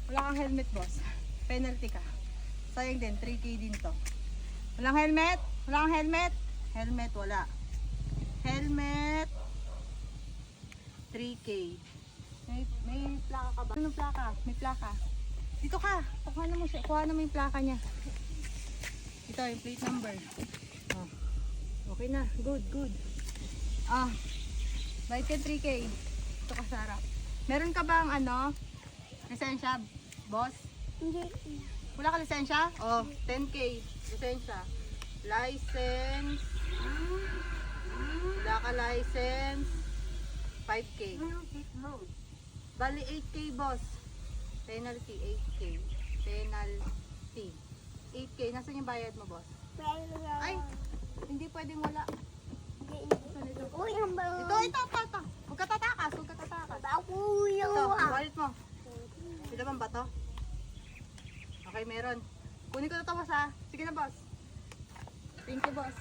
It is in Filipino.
Wala kang helmet, boss. Penalty ka. Sayang din, 3K din to. Walang helmet? Wala kang helmet? Helmet, wala. Helmet. 3K. May plaka ka ba? Anong plaka? May plaka. Dito ka. Kuha na mo yung plaka niya. Ito, yung plate number. Oh. Okay na. Good, good. Ah. Bayad ka 3K. Ito ka, Sarah. Meron ka bang lisensya, boss? Hindi. Wala ka lisensya? Oh, 10K. Lisensya. License. Wala ka license. 5K. Bali 8K, boss. Penalty 8K. Penalty 8K. Nasaan yung bayad mo, boss? Ay, hindi pwedeng wala. Uy, ang balo. Ito. Huwag ka tatakas. Uy, Ito, wallet mo. Sila bang bato? Okay, meron. Kunin ko na ito, boss, ha? Sige na, boss. Thank you, boss.